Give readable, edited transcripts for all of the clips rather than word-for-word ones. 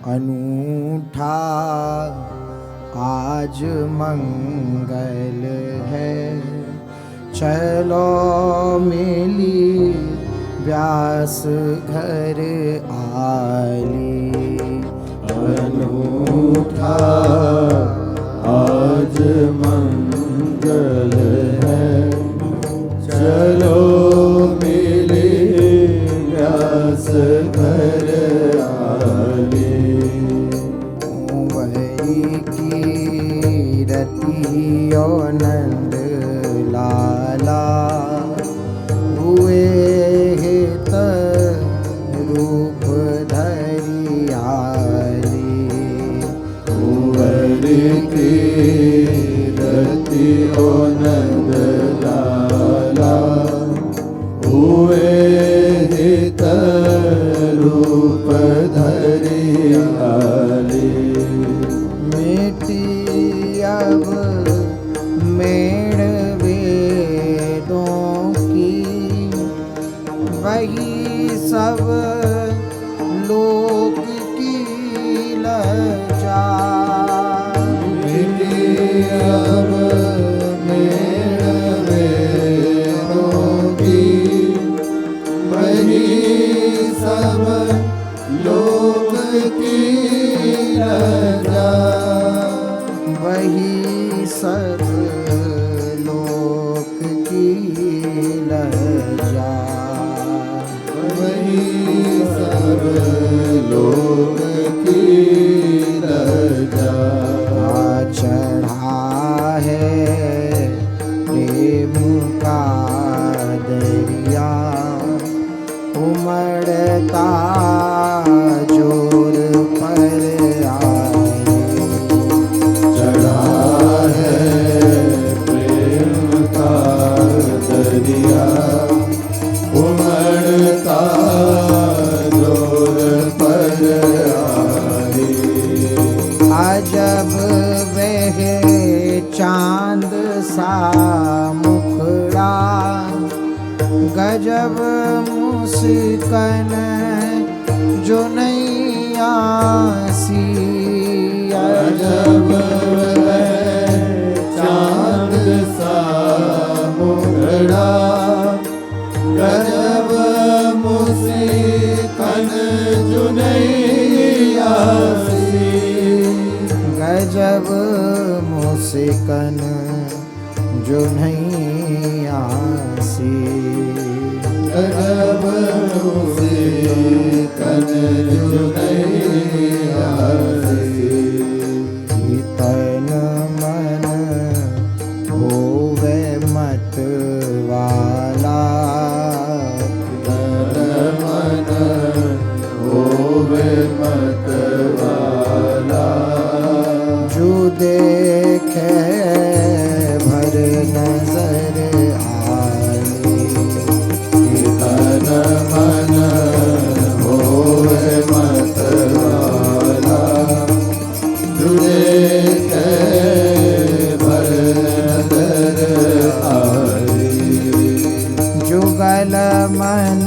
अनूठा आज मंगल है, चलो मिली व्यास घर आली। अनूठा आज मंगल है, चलो मिले व्यास घर आले। वही कीरतियो नंद लाला, हुए हित रूप धरि आली। कुंवर कीरतियो नंद लाला, हुए हित रूप धरि आले। मिटी अब मेड़ वेदों की, वही सब लोक की लज्जा। मिटी अब मेड़ वेदों की, वही सब लोक की लज्जा। वही सब लोक की लज्जा। वही सब लोक की लज्जा। चढ़ा है प्रेम का दरिया, उमड़ता जोर पर आए। चढ़ा है प्रेम का दरिया, उमड़ता जोर पर आए। अजब वह चांद सा मुखड़ा, गजब मुस्कान जो नैया सी। अजब वह चांद सा मुखड़ा, गजब मुस्कान जो नैया सी। गजब मुस्कान जो नैया सी। गजब मुस्कान जो नैया सी। तन मन होवे मत वाला, तन मन होवे मत वाला। जो देखे भर नजर आए। तन मन होवे मत वाला, जुड़े के भर नजर आए। जुगल मन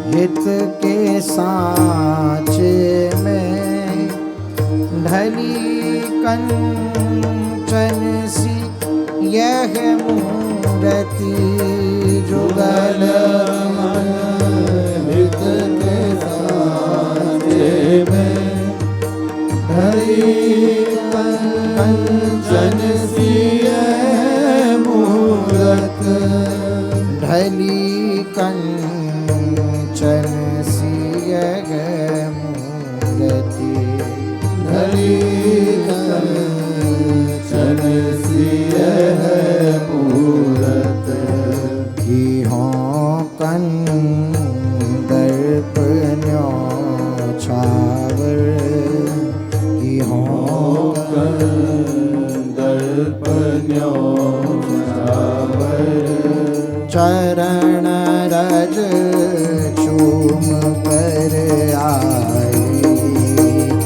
हित के सांचे में, ढली कंचन सी यह मूर्ति। जुगल मन हित के सांचे में, ढली कंचन सी मूरत। ढली कंचन सी यह मूर्ति। ढली कंचन सी मूरत। की हों कंदर्प न्योछावर, की हों कंदर्प न्योछावर। चरण रज चूम कर आए।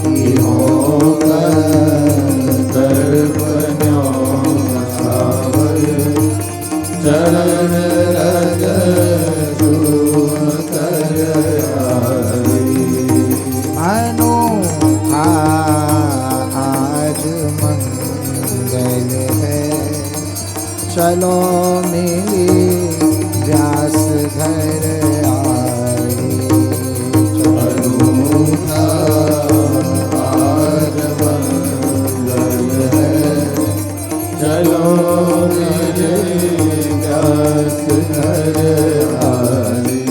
की हों कंदर्प न्योछावर। चरण रज चूम कर आए। अनूठा चलो मिली व्यास घर आई। अनूठा हार मंगल है, चलो मेरे व्यास घर आई।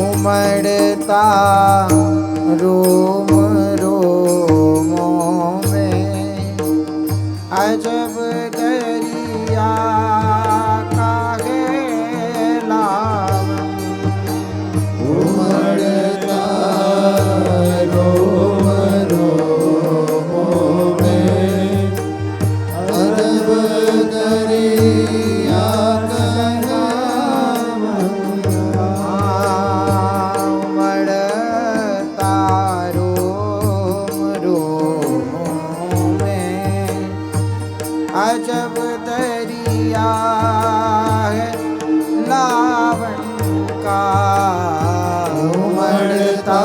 उमड़ता रोम रोमों में अजब दरिया का लावन। उमड़ता रोम रोमों में अरब दरिया का लावन। उमड़ता रोम रोमों में अजब दरिया है लावन का। उमड़ता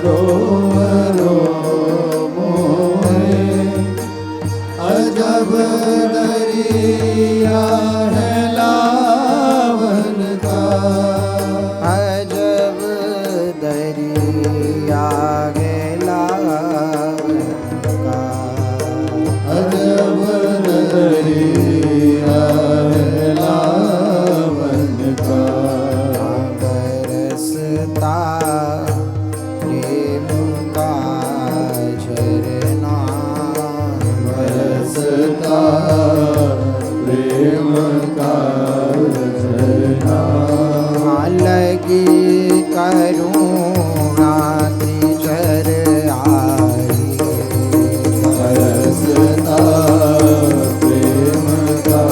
रोम रोमों में अजब दरिया है लावन का। अजब दरिया है लावन का। अजब दरिया है लावन का। बरसता प्रेम का झरना। बरसता प्रेम का झरना। लगी करुणा त्रिझर आई। बरसता प्रेम का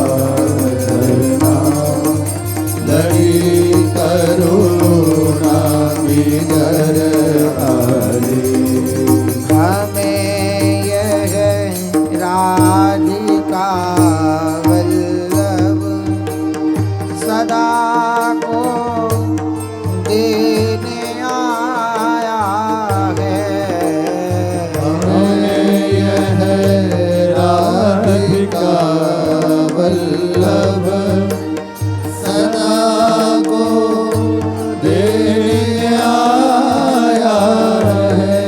झरना। लगी करुणा की घर आई। हमें यह राधिका वल्लभ सदा को देने आया है। हमें यह राधिका वल्लभ सदा को देने आया है।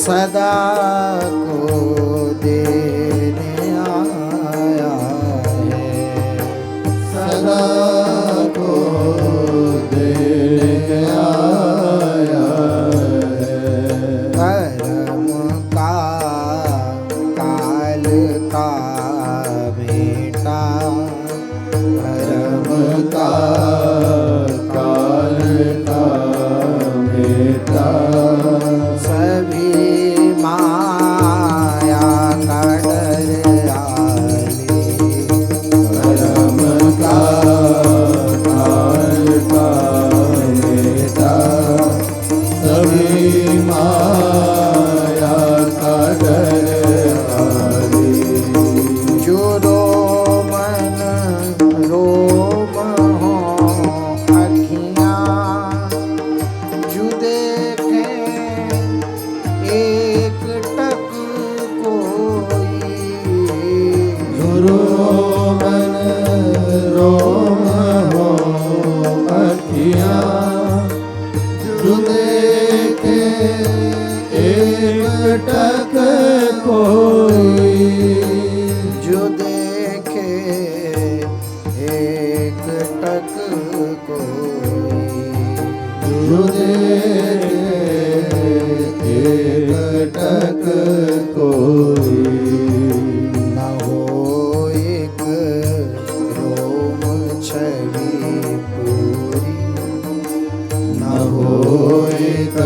सदा को देने आया है। सदा को देने आया है। कर्म का काल का बेटा। कर्म का काल का बेटा। सभी माया का डर आले। कर्म का काल का बेटा। सभी माया का डर आले। जो रोमन रोम हो अखियाँ। जो देखे एक टक कोई। रोमन रोम हो अखियाँ। जो देखे एक टक कोई। जो देखे एक टक कोई। जो देखे एक टक कोई। न हो एक रोम छवि पूरी। न हो एक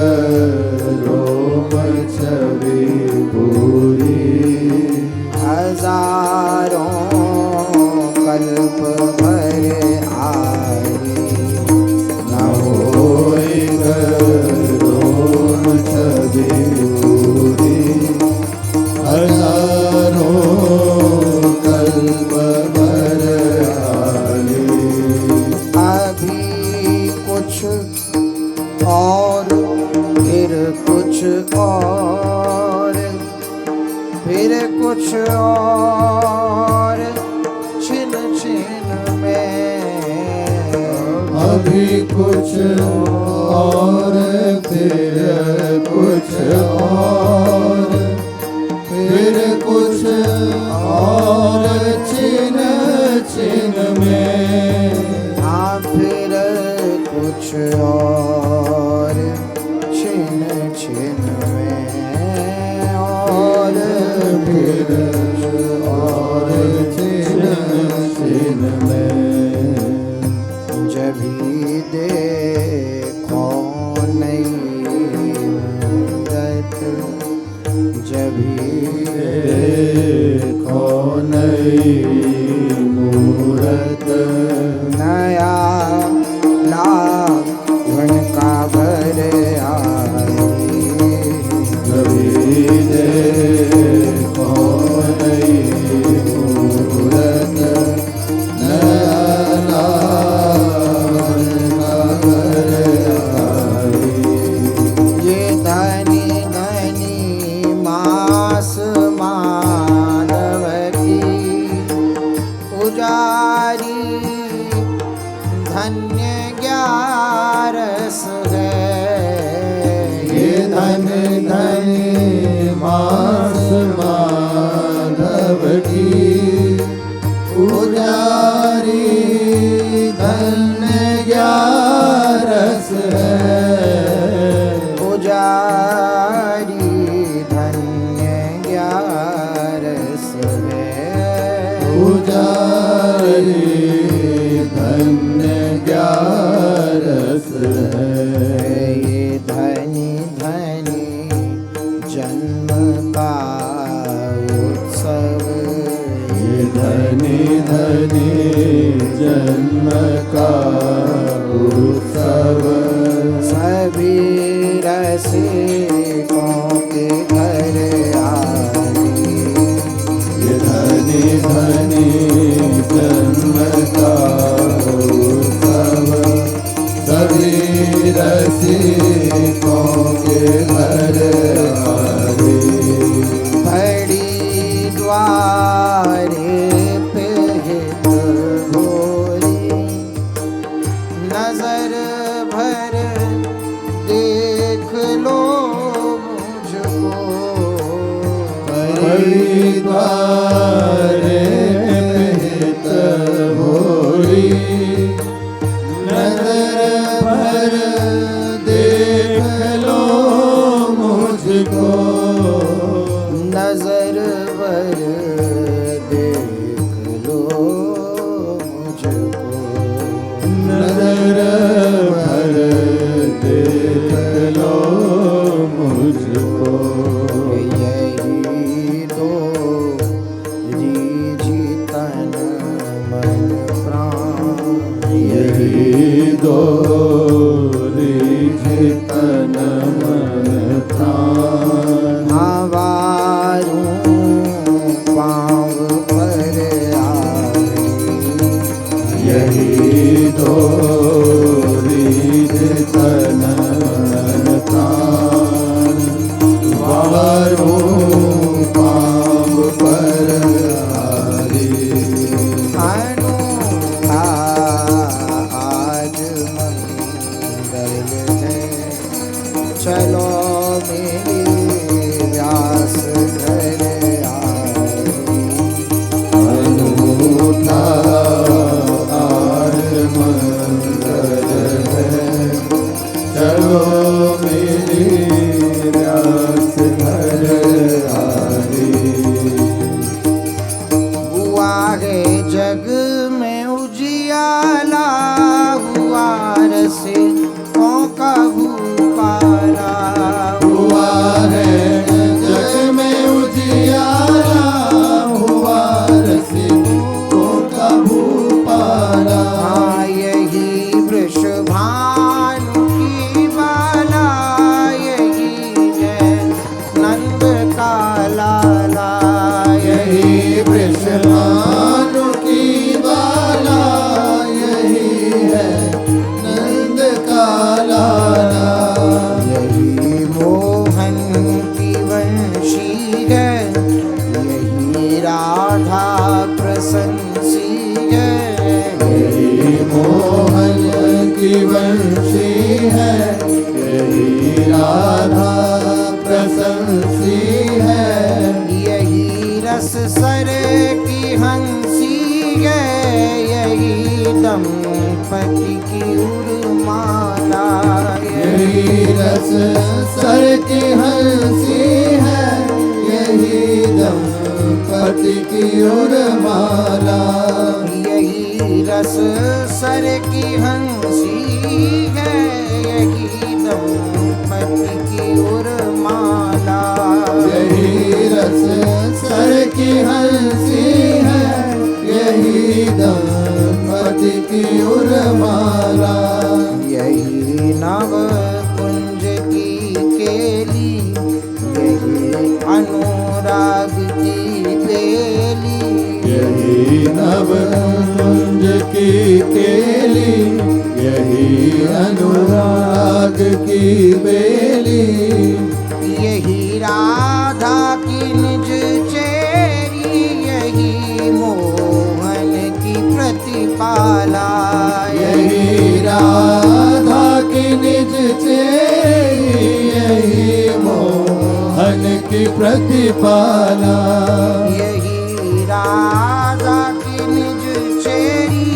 रोम छवि पूरी। हजारों कल्प भर आई। न हो एक रोम छवि पूरी। हजारों कल्प भर आई। अभी कुछ और फिर कुछ और फिर कुछ और अभी कुछ और फिर कुछ और फिर कुछ और छिन छिन में हाँ फिर कुछ और छिन छिन में और फिर और छिन छिन में जभी देखो नहीं मूरत जभी देखो नई मूरत नया लावण का भर आई कभी देखो नई मूरत नया लावण का घर आई। ये धनी धनी मास माधव की उजारी धन्य ग्यारस है ये धन धन मास माधव की उजारी धन्य ग्यारस है उजारी धन्य ग्यारस है उजारी धन्य ग्यारस है। ये धनी धनी जन्म का उत्सव ये धनी धनी जन्म का उत्सव सभी रसिकों के घर आई ये धनी धनी जन्म का उत्सव सभी रसिकों के घर आए। बड़ी द्वारे पे हित भोरी नजर भर देख लो मुझको बड़ी द्वारे पिहित भोरी नजर भर देख लो मुझको नजर भर देख लो मुझको नजर भर देख लो मुझको यही दो रीझी तन मन प्राण यही दो रीझ तन मन प्राण आवारूं सर की हंसी है, यही दंपति की उर्माला। यही रस सर की हंसी है, यही दंपति की उर्माला। यही रस सर की हंसी है, यही दंपति की उर्माला। यही रस सर की हंसी है, यही दंपति की उर्माला। यही नव कुंज की केली, यही अनुराग की बेली। यही नव कुंज की केली, यही अनुराग की बेली। यही राधा की निज चेरी, यही मोहन की प्रतिपाला। यही राधा की निज चेरी, यही मोहन की प्रतिपाला। यही राधा की निज चेरी,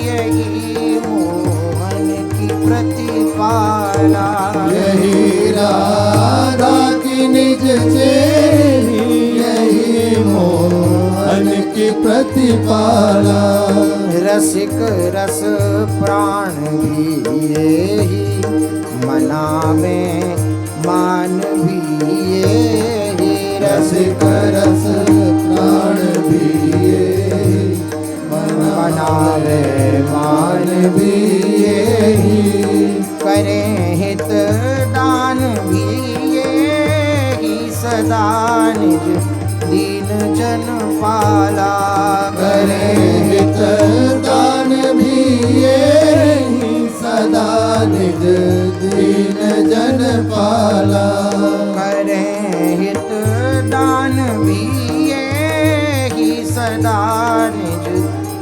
यही मोहन की प्रतिपाला। यही राधा की निज चेरी, यही मोहन की प्रतिपाला। रसिक रस प्राण भी यही, मनावे मान भी यही। रसिक रस प्राण भी यही, मनावे मान भी यही। करें हित दान भी यही, सदा निज दीन जन पाला। करे हित दान भी यही, सदा निज दीन जन पाला। करें हित दान भी यही, सदा निज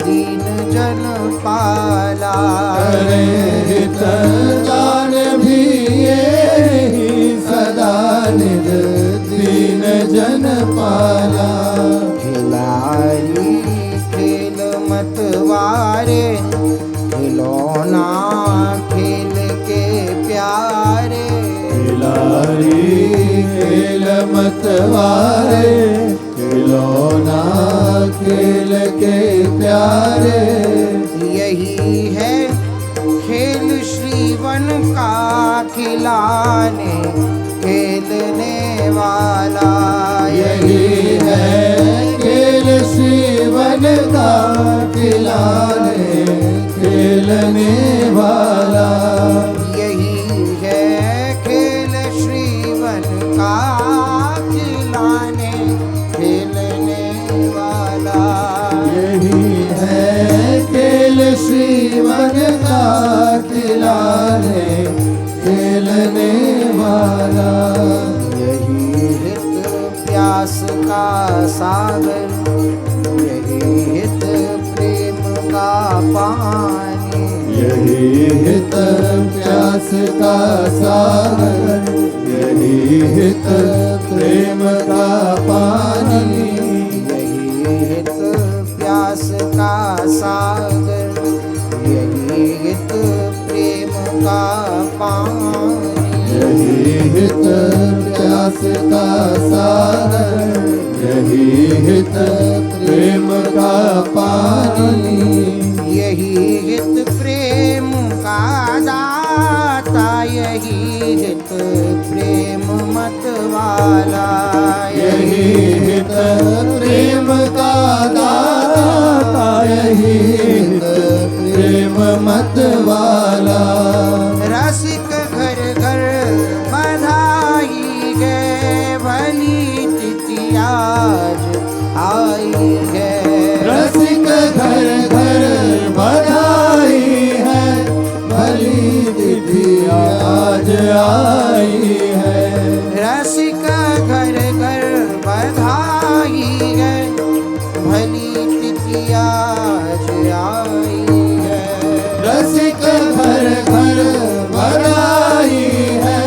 दीन जन पाला। करे हित दान भी यही, सदा निज दीन जन पाला। खिलाड़ी खेल मतवारे, खिलौना खेल के प्यारे। खिलाड़ी खेल मतवारे, खिलौना खेल के प्यारे। यही है खेल श्रीवन का, खिलाने खेलने वाला। यही है खेल श्रीवन का, खिलाने खेलने वाला। यही है खेल श्रीवन का, खिलाने खेलने वाला। यही है खेल श्रीवन का, खिलाने खेलने वाला। यही हित प्यास का सागर, यही हित प्रेम का पानी। यही हित प्यास का सागर, यही हित प्रेम का पानी। यही हित प्यास का सागर, यही हित प्रेम का पानी। यही हित प्यास का सागर, यही हित प्रेम का पानी। यही हित प्रेम का दाता, यही हित प्रेम मत वाला। यही हित प्रेम का दाता, यही हित प्रेम मत वाला। रसिक घर घर बधाई है, भली तिथि आज आई है। रसिक घर घर बधाई है, भली तिथि आज आई है। रसिक घर घर बधाई है, भली तिथि आज आई है। रसिक घर घर बधाई है,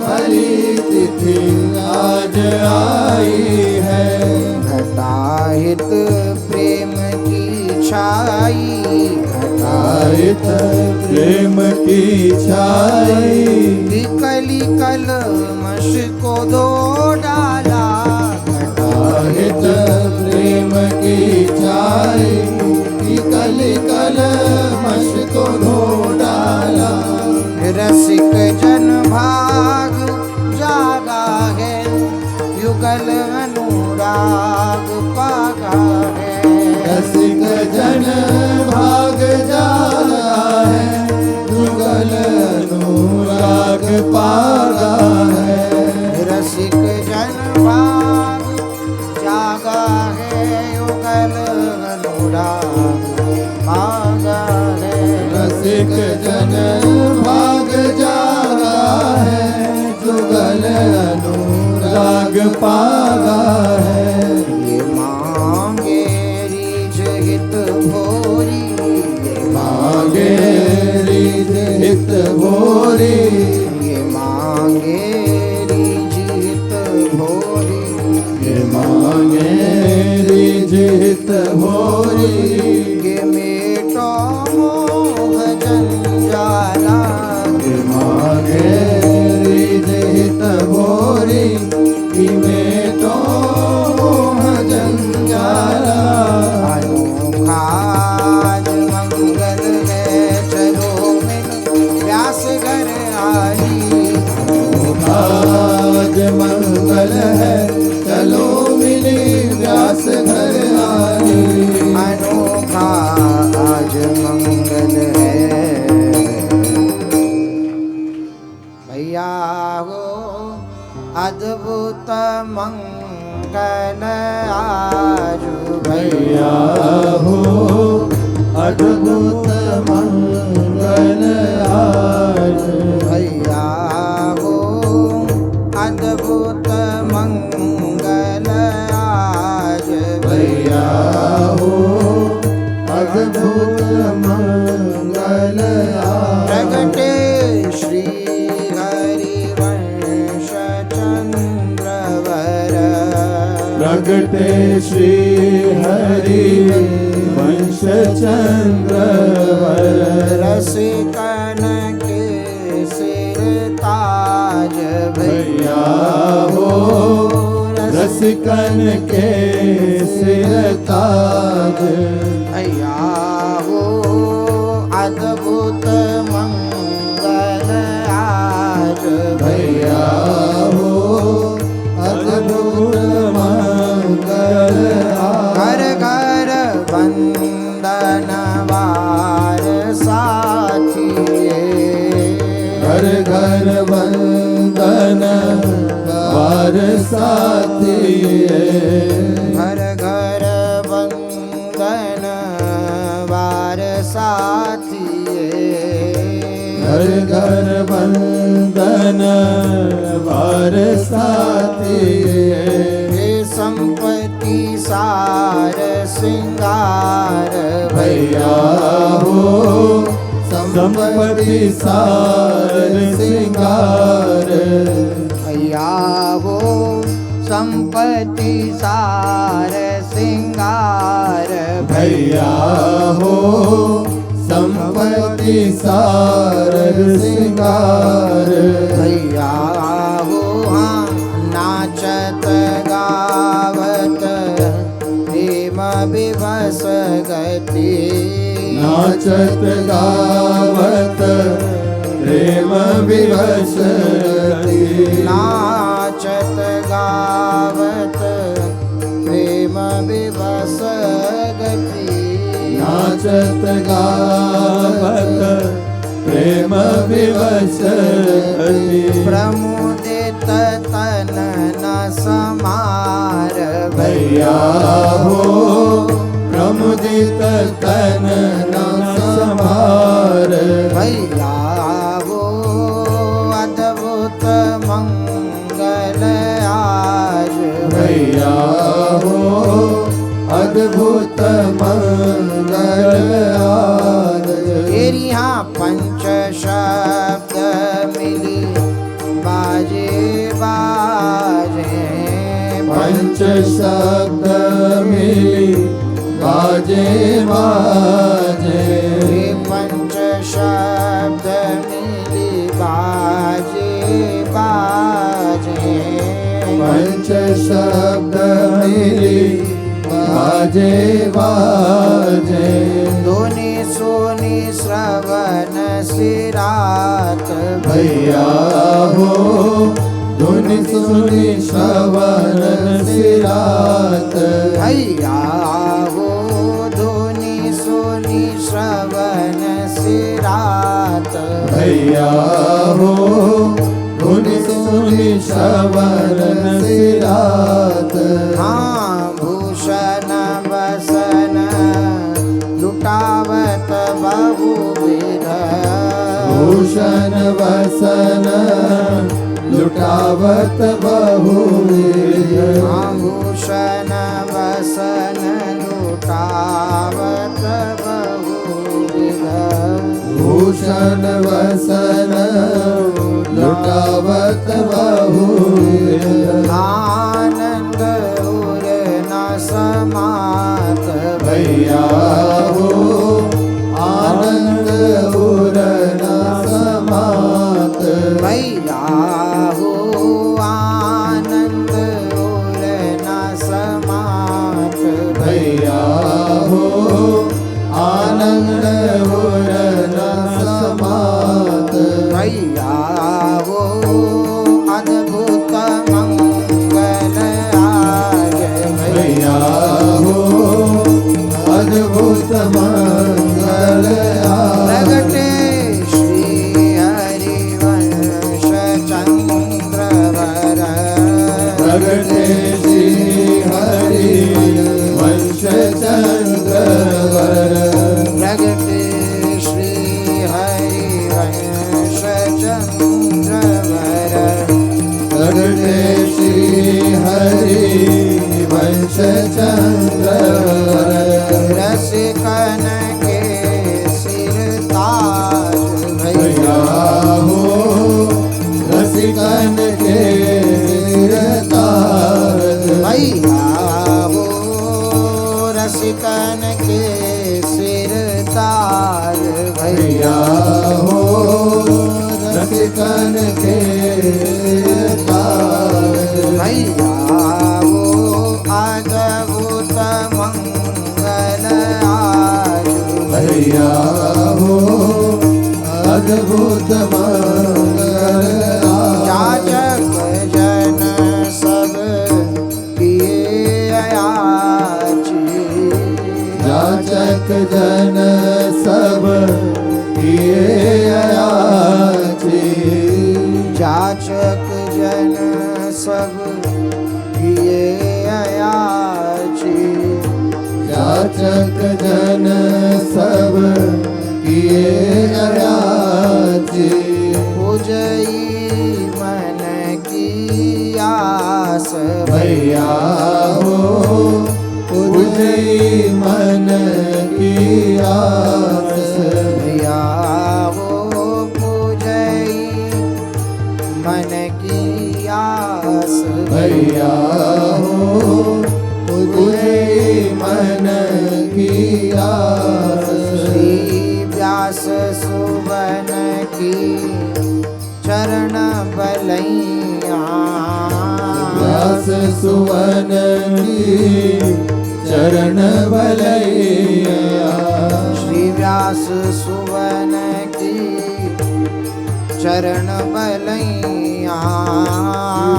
भली तिथि आज आई है। घटाहित प्रेम की छाई घटाहित प्रेम की छाई कली कलमश को धो डाला घटाहित प्रेम की छाई कली कलमश को धो डाला रसिक जन भाग जागा है युगल अनुराग पागा है रसिक जन भाग जागा है युगल अनुराग पागा है रसिक जन भाग जागा है युगल अनुराग पागा है रसिक जन भाग जागा है जुगल अनुराग पागा है ये मांगे रिझ हित भोरी ये मांगे रिझ हित भोरी ये मांगे रिझ हित भोरी ये मांगे रिझ हित भोरी ये मेटो मोह जंजाला ये मांगे रिझ हित भोरी में तो मोह जंजाला अनोखा मंगल है चलो मिल व्यास घर आई आज मंगल है चलो मिली व्यास घर आई अनोखा आज मंगल है भैया हो अद्भुत मंगल आज भैया हो अद्भुत मंगल आज भैया हो अद्भुत मंगल आज भैया हो अद्भुत मंगल आज प्रगटे श्री हरिवंश चंद्रवर प्रगटे श्री हरि वंश चंद्रवर रसिकन के सिर ताज भैया हो रसिकन के सिर ताज भैया हो अद्भुत मंगल आज भैया हो अद्भुत मंगल घर घर वंदन वार साथिए घर घर वंदन वार साथिए घर घर वंदन वार साथिए घर घर वंदन वार साथिए हे संपत्ति सार सिंगार भैया हो संपत्ति सार सिंगार भैया हो संपत्ति सार सिंगार भैया हो संपत्ति सार सिंगार भैया हो हाँ नाचत गावत प्रेम विवश गति नाचत गावत प्रेम विवश गति नाचत गावत प्रेम विवश गति नाचत गावत प्रेम विवश गति प्रमुदित तन न समार भैया हो प्रमुदित तन न समार भैया हो अद्भुत मंगल आज भैया हो अद्भुत मंगल आज तेरी हाँ पंच शब्द मिली बाजे बाजे पंच शब्द मिली बाजे बाजे पंच शब्द मिली बाजे बाजे पंच शब्द मिली बाजे बाजे दोनी सोनी श्रवण सिरात भैया हो धुनि सुनि श्रवण सिरात भैया हो धोनी सोनी श्रवण सिरात भैया हो धुनि सुनि श्रवण सिरात हाँ भूषण वसन लुटावत बहुविध भूषण वसन लुटावत बहुविध भूषण वसन लुटावत बहुविध भूषण वसन लुटावत बहुविध आनंद उर न समात भैया हो आनंद उर न समात भैया हो आनंद उर न समात भैया हो आनंद उर न समात भैया हो अद्भुत मंगल आज भैया हो अद्भुत मंगल प्रगटे श्री हरिवंश चंद्रवर प्रगटे श्री हरि वंश चंद्रवर प्रगटे श्री हरिवंश चंद्रवर प्रगटे श्री हरि वंश चंद्रवर रसिकन के सिर ताज भैया हो रसिकन के सिर ताज भैया हो रसिकन के सिर ताज भैया हो रसिकन के सिर ताज भैया हो अद्भुत मंगल आज भैया हो अद्भुत मंगल याचक जन सब किए याची याचक जन सब किए याची याचक जन सब किए याची याचक जन सब किए याची पूजई मन की आस भैया हो पूजई मन की आस भैया हो पूजई मन की आस भैया हो पूजई मन की आस श्री व्यास सुवन की चरण बलैया व्यास सुवन की चरण बलैया श्री व्यास सुवन की चरण बलैया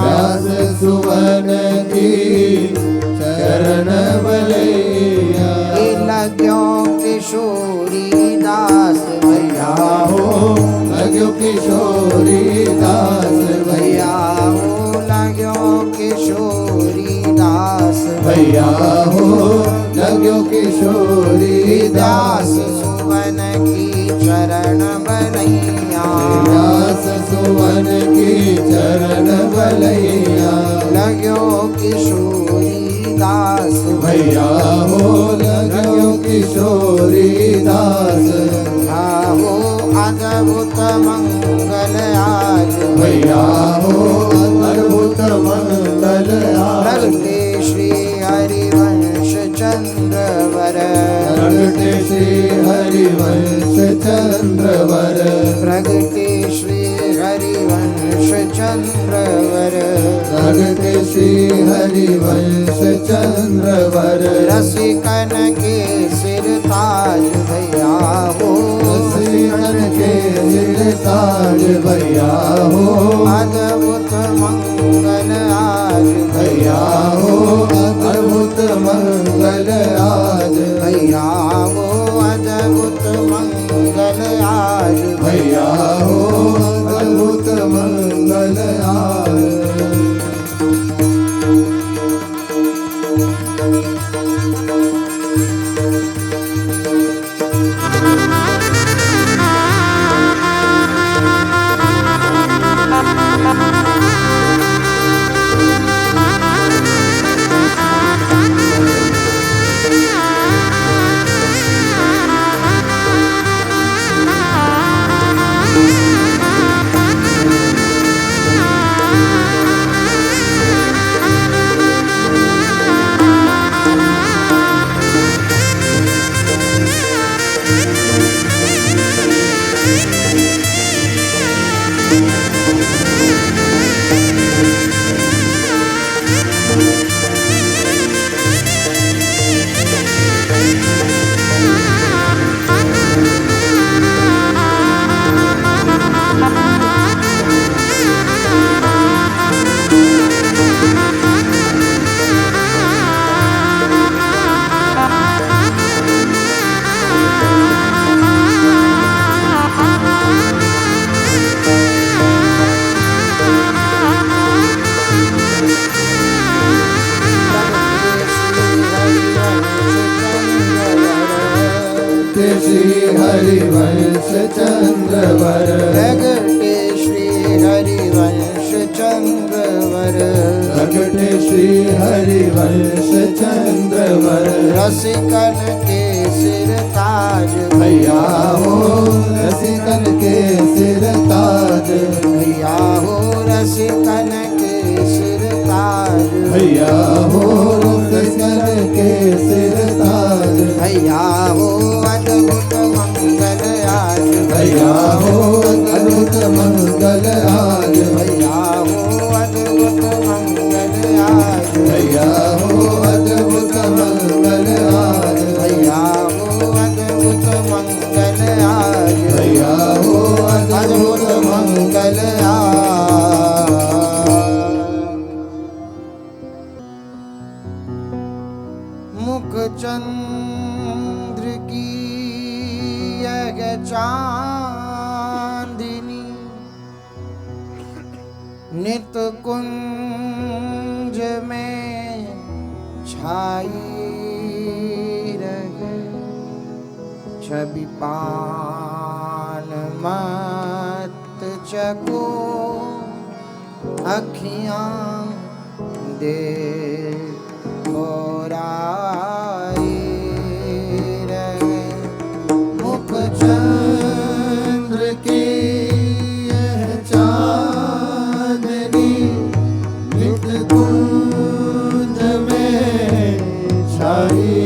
व्यास सुवन की चरण बलैया लग्यो किशोरी दास भैया हो लग्यो किशोरी दास भैया हो लग्यो किशोरी दास भैया हो लग्यो किशोरी दास दास सुवन की चरण बलैया व्यास सुवन की चरण बलैया लग्यो किशोरी दास भैया हो लग्यो किशोरी दास हो अद्भुत मंगल आज भैया हो अद्भुत मंगल आज प्रगटे श्री प्रगटे श्री हरिवंश चंद्रवर रसिकन के सिर ताज भैया हो रसिकन के सिर ताज भैया हो अद्भुत मंगल आज भैया हो अद्भुत मंगल आज भैया हो अद्भुत मंगल आज भैया हो अद्भुत मंगल आज श्री हरिवंश चंद्रवर प्रगटे श्री हरिवंश चंद्रवर प्रगटे श्री हरिवंश चंद्रवर रसिकन के सिर ताज भैया हो रसिकन के सिर ताज भैया हो रसिकन के सिर ताज भैया हो रसिकन के सिर ताज भैया हो अद्भुत मंगल आज भैया हो अद्भुत मंगल आज भैया हो अद्भुत मंगल आज भैया हो अद्भुत मंगल आज भैया हो अद्भुत मंगल आज भैया हो अद्भुत मंगल आज मुख चंद्र की यह चांदनी नित कुंज में छाई रहे छवि पान मत चको अखियां दे चंद्र की यह चांदनी नित कुंज में छाई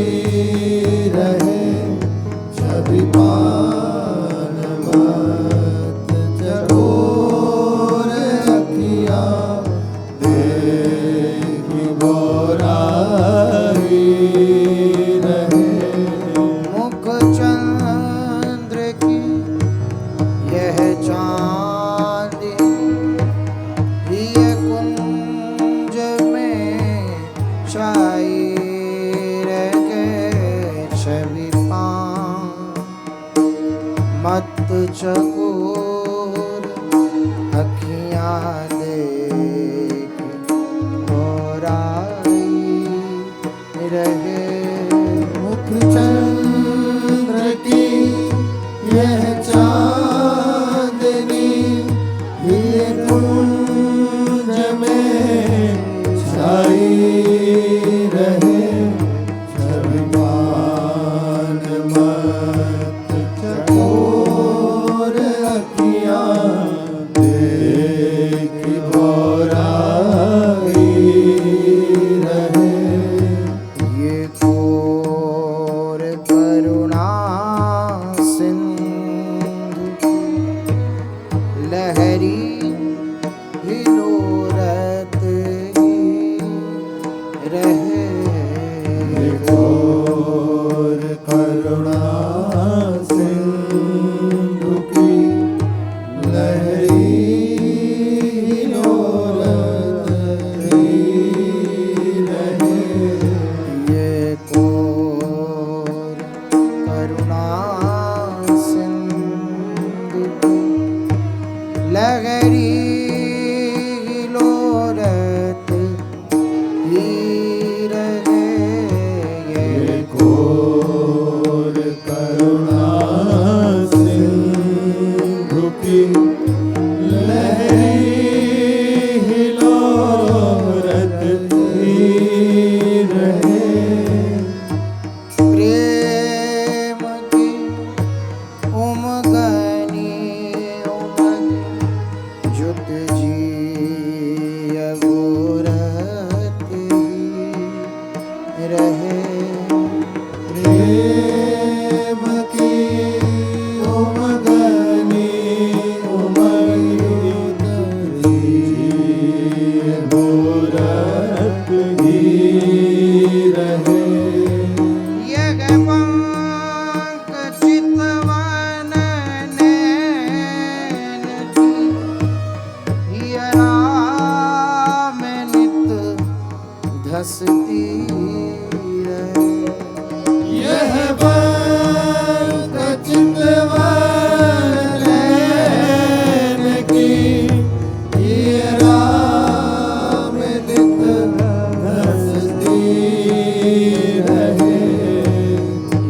रहे छवि पान मत चकोर अखियां देखी बोराई रहे मुख चंद्र की यह चांदनी ये कुंज में छाई रहे छवि पान मत चकोर अखियां देख बोराई रहे मुख चंद्र की यह चांदनी ये कुंज में छाई रहे छवि पान मत चकोर रहे। प्रेम की उमगनी उमगी गोरख ही रहे। यह पंख चितवन नैन की हियरा में नित धसती रहे। यह पंख चितवन नैन की हियरा में नित धसती रहे।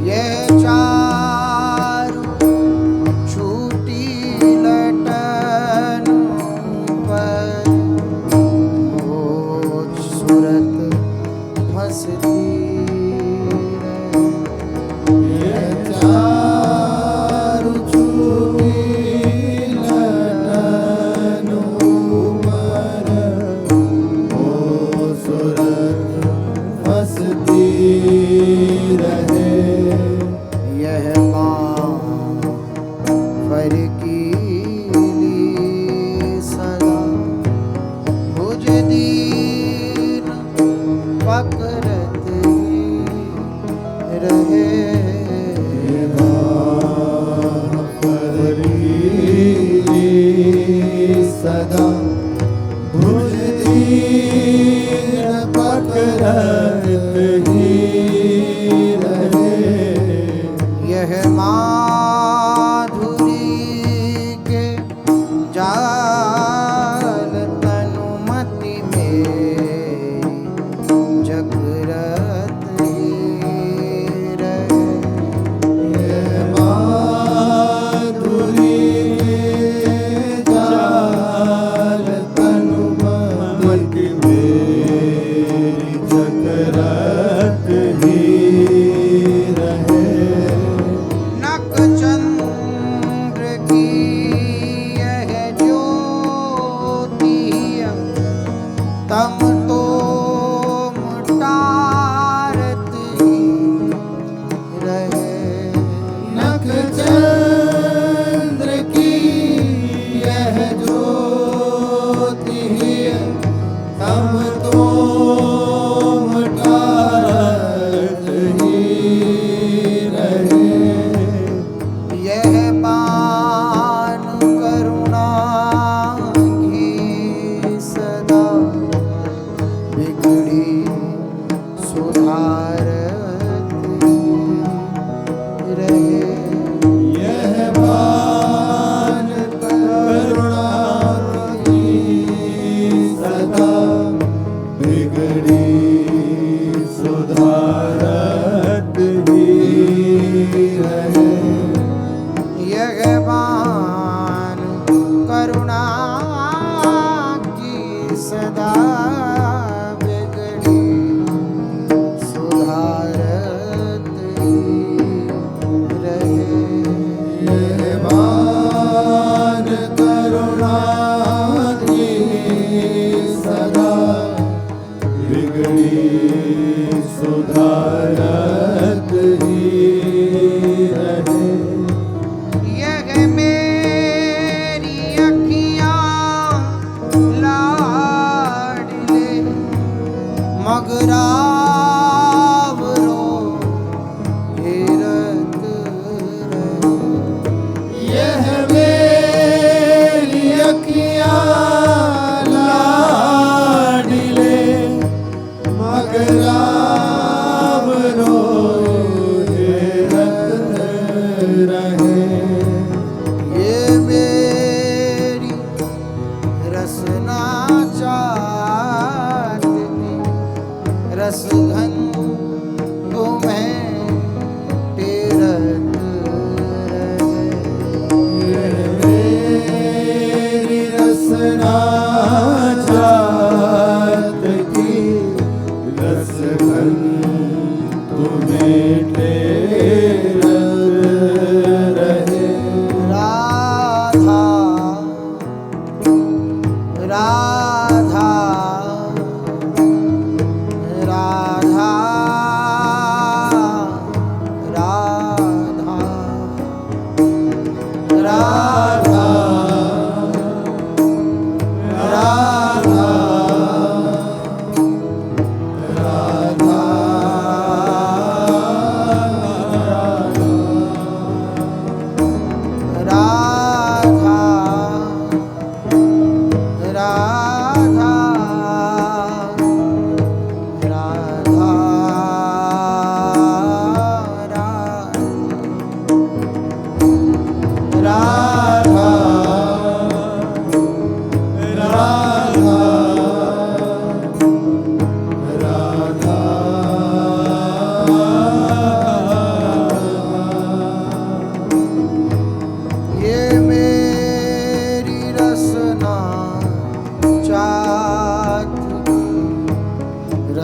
यह चारु छूटी लटन पर मोज सूरत हंसती रहे। यह चारु छूटी लटनों पर ओ सूरत हंसती रहे। यह बाँ फरकीली सदा भुज दीन पकड़त रहे। सदा भुज दीन पकड़त ही रहे। यह माधुरी के जाल तनुमति में जगरत ही रहे। यह माधुरी जाल तनुमति मेरी जगरत ही रहे। नक चंद्र की यह ज्योति तम तो मुटारत ही रहे। नख चंद्र की यह ज्योति हम तो मटारत ही रहे। यह पान करुणा की सदा बिगड़ी सुधारत रहे। यह बान करुणा की सदा बिगड़ी सुधारत ही रहे। यह बान करुणा की सदा बिगड़ी सुधारत ही रहे। यह बान करुणा की सदा बिगड़ी सुधारत ही रहे। यह मेरी अखियाँ लाडले मगरावरो हेरत रहे। यह मेरी अखियाँ लाडले मगराव रोए रत रहे। ये मेरी रसना चाहती रसघन तुम्हें तेरत रहे। यह मेरी रसना चाहत की रसगन तुम्हें टेरत रहे। राधा राधा राधा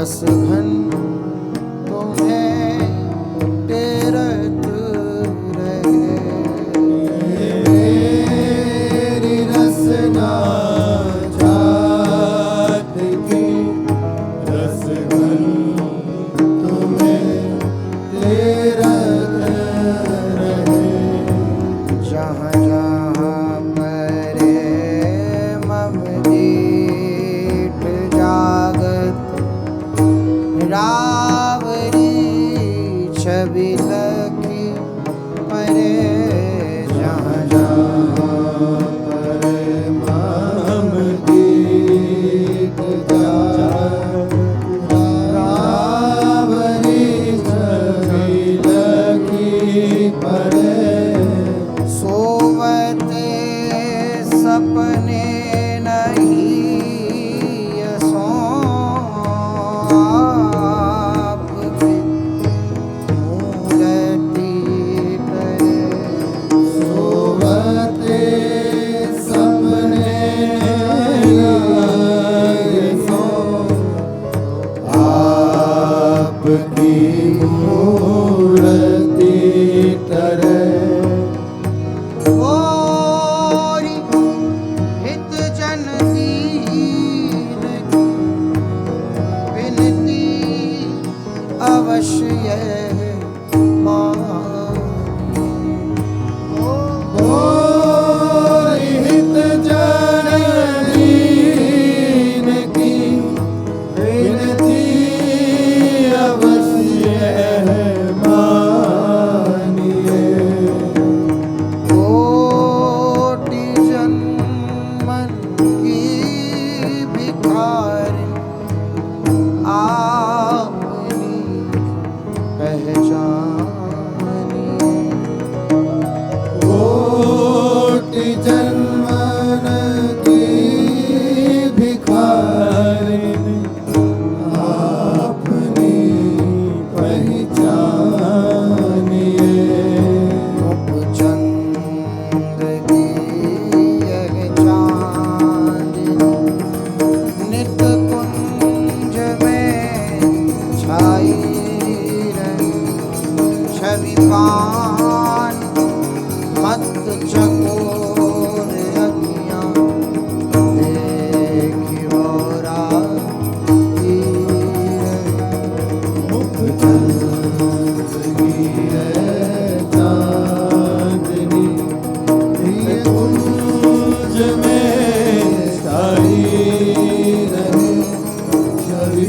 रस घन तुम्हें तेरत रहे। मेरी रसना जात की रस घन तुम्हें तेरत रहे। जहाँ जहाँ परे मम दीठ जागत रावरी छवि लखी परे। जहाँ जहाँ परे मम दीठ जागत रावरी छवि लखी परे। सोवते सपने नहीं सो आप मूर्ति करे। सोवते सपने सो आपकी मूर्ति तरह। ओरी हित जन दीन की विनती अवश्य मानी। और हित जन दीन की विनती अवश्य मानिए। कोटि जन्मन की भिखारी आपनी पहचानी। कोटि जन्मन की भिखारिणी आपनी पहचानिए। मुखचंद की यह चांदनी नित कुंज में छाई रही। छवि पान मत चकोर अखियाँ देखी मोरा रही। मुखचंद की है चांदनी ये कुंज में छाई रहे। छवि